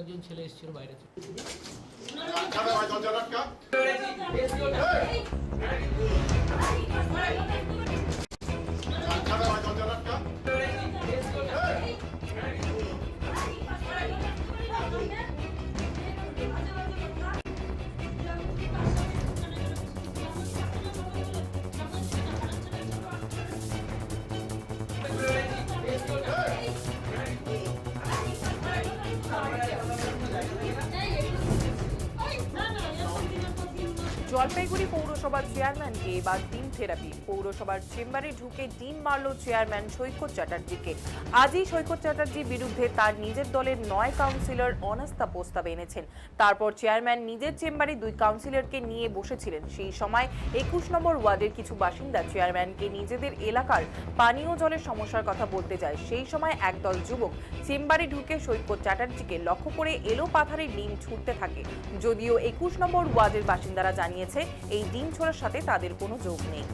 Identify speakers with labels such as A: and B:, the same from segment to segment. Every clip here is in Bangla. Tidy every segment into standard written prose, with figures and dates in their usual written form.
A: একজন ছেলে এসেছিল বাইরে থেকে।
B: জলপাইগুড়ি পৌরসভার চেয়ারম্যানকে এবার ডিম থেরাপি। পৌরসভার চেম্বারে ঢুকে ডিম মারল চেয়ারম্যান সৈকত চ্যাটার্জিকে। আজই সৈকত চ্যাটার্জির বিরুদ্ধে তার নিজের দলের 9 কাউন্সিলর অনাস্থা প্রস্তাব এনেছেন। তারপর চেয়ারম্যান নিজের চেম্বারে 2 কাউন্সিলরকে নিয়ে বসেছিলেন। সেই সময় 21 নম্বর ওয়ার্ডের কিছু বাসিন্দা চেয়ারম্যানকে নিজেদের এলাকার পানীয় জলের সমস্যার কথা বলতে যায়। সেই সময় একদল যুবক চেম্বারে ঢুকে সৈকত চ্যাটার্জিকে লক্ষ্য করে এলো পাথারে ডিম ছুটতে থাকে। যদিও 21 নম্বর ওয়ার্ডের বাসিন্দারা জানিয়েছে এই ডিম ছোড়ার সাথে তাদের কোনো যোগ নেই।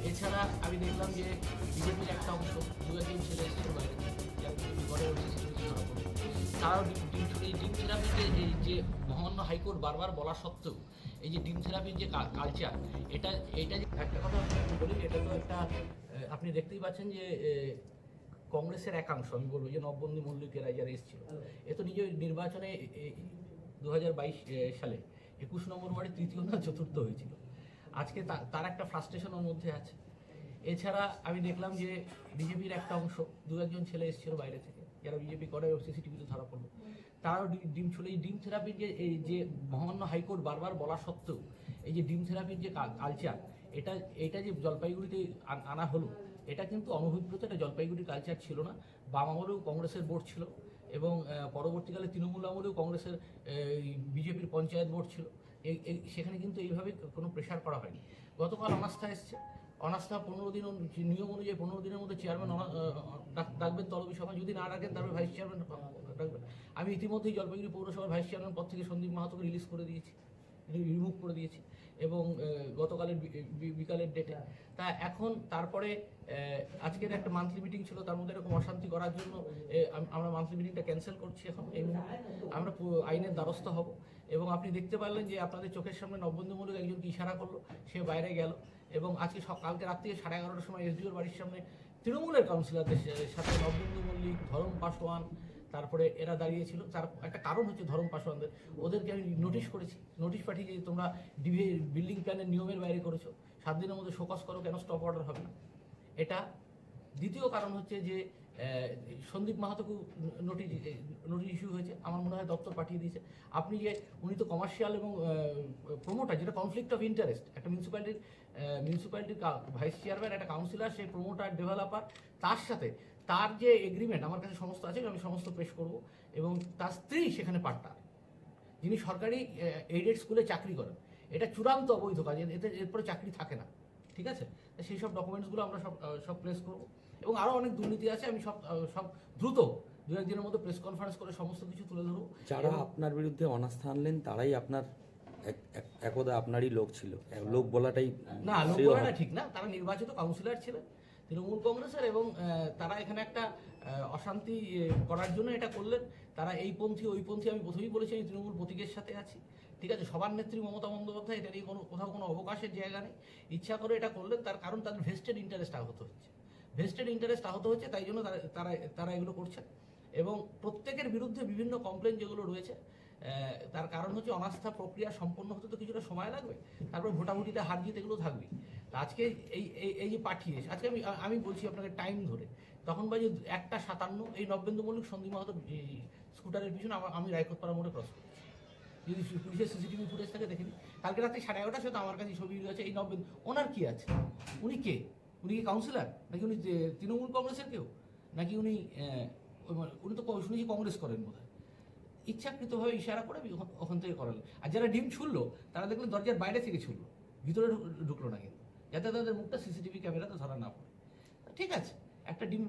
A: এছাড়া আমি দেখলাম যে বিজেপির একটা অংশ 2-1 ছেলে এসেছিল বাইরে থেকে, যারা বিজেপি করে উঠছে সেগুলো ধরা পড়লো। তারাও এই ডিম থেরাপিতে যে মহামান্য হাইকোর্ট বারবার বলা সত্ত্বেও এই যে ডিম থেরাপির যে কালচার, এটা যে একটা কথা আমি বলি, এটা তো একটা আপনি দেখতেই পাচ্ছেন যে কংগ্রেসের একাংশ, আমি বলবো যে নববন্দী মল্লিকেরা যারা এসেছিল, এ তো নিজের নির্বাচনে 2022 সালে 21 নম্বর ওয়ার্ডে 3য় না 4র্থ হয়েছিল। আজকে তার একটা ফ্রাস্ট্রেশনের মধ্যে আছে। এছাড়া আমি দেখলাম যে বিজেপির একটা অংশ 2-1 ছেলে এসেছিল বাইরে থেকে, যারা বিজেপি করে সিসিটিভিতে ধরা পড়লো। তারাও ডিম ছুড়ে এই ডিম থেরাপির যে মহামান্য হাইকোর্ট বারবার বলা সত্ত্বেও এই যে ডিম থেরাপির যে কালচার, এটা যে জলপাইগুড়িতে আনা হলো, এটা কিন্তু অনভিপ্রেত, এটা জলপাইগুড়ির কালচার ছিল না। বাম আমলেও কংগ্রেসের বোর্ড ছিল এবং পরবর্তীকালে তৃণমূল আমলেও কংগ্রেসের বিজেপির পঞ্চায়েত বোর্ড ছিল। সেখানে কিন্তু এইভাবে কোনো প্রেশার করা হয়নি। গতকাল অনাস্থা এসছে, অনাস্থা 15 দিন নিয়ম অনুযায়ী 15 দিনের মধ্যে চেয়ারম্যান ডাকবেন তলবি সভা, যদি না ডাকেন তারপরে ভাইস চেয়ারম্যান ডাকবেন। আমি ইতিমধ্যেই জলপাইগুড়ি পৌরসভার ভাইস চেয়ারম্যান পদ থেকে সন্দীপ মাহাতোকে রিমুভ করে দিয়েছি এবং গতকালের বিকালের ডেটে। তা এখন তারপরে আজকের একটা মান্থলি মিটিং ছিল, তার মধ্যে এরকম অশান্তি করার জন্য আমরা মান্থলি মিটিংটা ক্যান্সেল করছি। এখন এই মুহূর্তে আমরা আইনের দ্বারস্থ হব এবং আপনি দেখতে পারলেন যে আপনাদের চোখের সামনে নববন্ধুমূলক একজনকে ইশারা করলো, সে বাইরে গেল এবং আজকে কালকে রাত থেকে 11:30টার সময় এসডিওর বাড়ির সামনে তৃণমূলের কাউন্সিলরদের সাথে নববন্ধু মল্লিক, ধরম পাসওয়ান, তারপরে এরা দাঁড়িয়েছিল। তার একটা কারণ হচ্ছে ধরম পাসওয়ানদের, ওদেরকে আমি নোটিশ করেছি, নোটিশ পাঠিয়ে যে তোমরা বিল্ডিং প্ল্যানের নিয়মের বাইরে করেছো, 7 দিনের মধ্যে শোকজ করো, কেন স্টপ অর্ডার হবে না। এটা দ্বিতীয় কারণ হচ্ছে যে সন্দীপ মাহাতোকে নোটিশ ইস্যু হয়েছে, আমার মনে হয় দপ্তর পাঠিয়ে দিয়েছে। আপনি যে উনি তো কমার্শিয়াল এবং প্রমোটার, যেটা কনফ্লিক্ট অফ ইন্টারেস্ট, একটা মিউনিসিপ্যালিটির ভাইস চেয়ারম্যান, একটা কাউন্সিলর, সেই প্রমোটার ডেভেলপার, তার সাথে তার যে এগ্রিমেন্ট আমার কাছে সমস্ত আছে, আমি সমস্ত পেশ করব। এবং তার স্ত্রী সেখানে পার্টনার, যিনি সরকারি এইডেড স্কুলে চাকরি করেন। এটা চূড়ান্ত অবৈধ কাজ, এরপরে চাকরি থাকে না, ঠিক আছে? সেই সব ডকুমেন্টসগুলো আমরা সব প্লেস করবো এবং আরও অনেক দুর্নীতি আছে, আমি সব দ্রুত 2-1 দিনের মধ্যে প্রেস কনফারেন্স করে সমস্ত কিছু তুলে ধরবো।
C: যারা আপনার বিরুদ্ধে অনাস্থা আনলেন তারাই আপনার একদা আপনারই লোক ছিল, লোক বলাটাই
A: না, লোক বলাটা ঠিক না। তারা নির্বাচিত কাউন্সিলর ছিলেন তৃণমূল কংগ্রেসের এবং তারা এখানে একটা অশান্তি করার জন্য এটা করলেন। তারা এই পন্থী ওই পন্থী, আমি প্রথমেই বলেছি আমি তৃণমূল প্রতীকের সাথে আছি, ঠিক আছে? সবার নেত্রী মমতা বন্দ্যোপাধ্যায়, এটা নিয়ে কোথাও কোনো অবকাশের জায়গা নেই। ইচ্ছা করে এটা করলেন, তার কারণ তাদের ভেস্টেড ইন্টারেস্ট আহত হচ্ছে, তাই জন্য তারা এগুলো করছেন। এবং প্রত্যেকের বিরুদ্ধে বিভিন্ন কমপ্লেন যেগুলো রয়েছে তার কারণ হচ্ছে অনাস্থা প্রক্রিয়া সম্পন্ন হতে তো কিছুটা সময় লাগবে, তারপর ভোটাভুটিতে হার জিত এগুলো থাকবে। তা আজকে এই যে পাঠিয়ে আজকে আমি বলছি আপনাকে টাইম ধরে, তখন বাজে 1:57, এই নবেন্দু মল্লিক সন্দীপ মাহাতো স্কুটারের পিছনে আমি রায়কোটপাড়া মোড়ে ক্রস করেছি। যদি পুলিশের সিসিটিভি ফুটেজ থাকে দেখে নিন। কালকে রাত্রে 11:30টার সাথে আমার কাছে ছবি আছে। এই নবেন্দু, ওনার কি আছে? উনি কে? উনি কি কাউন্সিলর, নাকি উনি তৃণমূল কংগ্রেসের কেউ, নাকি উনি তো শুনেছি কংগ্রেস করেন বোধ হয়। ইচ্ছাকৃতভাবে ইশারা করে ওখান থেকে করালেন। আর যারা ডিম ছুড়লো তারা দেখলেন দরজার বাইরে থেকে ছুড়লো, ভিতরে ঢুকলো না, কিন্তু যাতে তাদের মুখটা সিসিটিভি ক্যামেরাতে ধরা না পড়ে। ঠিক আছে, একটা ডিম